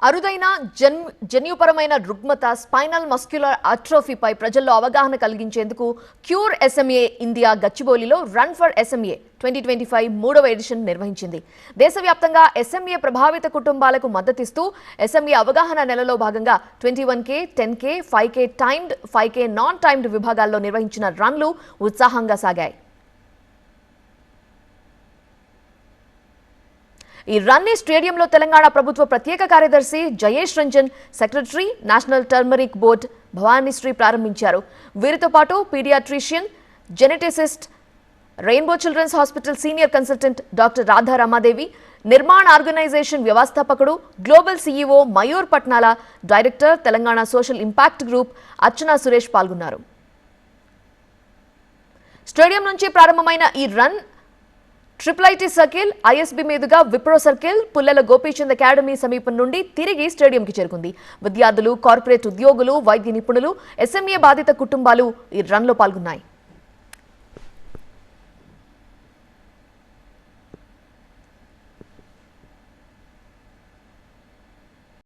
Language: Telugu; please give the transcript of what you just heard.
అరుదైన జన్యుపరమైన రుగ్మత స్పైనల్ మస్క్యులర్ అట్రోఫీపై ప్రజల్లో అవగాహన కలిగించేందుకు క్యూర్ ఎస్ఎంఏ ఇండియా గచ్చిబౌలిలో రన్ ఫర్ ఎస్ఎంఏ 2025 మూడవ ఎడిషన్ నిర్వహించింది. దేశవ్యాప్తంగా ఎస్ఎంఏ ప్రభావిత కుటుంబాలకు మద్దతిస్తూ ఎస్ఎంఏ అవగాహన నెలలో భాగంగా 21K, 10K, 5K timed, 5K non timed విభాగాల్లో నిర్వహించిన రన్లు ఉత్సాహంగా సాగాయి. ఈ రన్ స్టేడియంలో తెలంగాణ ప్రభుత్వ ప్రత్యేక కార్యదర్శి Jayesh Ranjan, secretary national turmeric board Bhavanishri ప్రారంభించారు. వీరితో పాటు paediatrician, geneticist, Rainbow Children's Hospital senior consultant doctor Radha Ramadevi, Nirmaan organisation వ్యవస్థాపకుడు, global CEO Mayur Patnala, director Telangana social impact group Archana Suresh పాల్గొన్నారు. స్టేడియం నుంచి ప్రారంభమైన ఈ రన్ ట్రిపుల్ సర్కిల్, ఐఎస్బీ మీదుగా విప్రో సర్కిల్, పుల్లెల గోపీచంద్ అకాడమీ సమీపం నుండి తిరిగి స్టేడియంకి చేరుకుంది. విద్యార్థులు, కార్పొరేట్ ఉద్యోగులు, వైద్య నిపుణులు, ఎస్ఎంఏ బాధిత కుటుంబాలు ఈ రన్లో పాల్గొన్నాయి.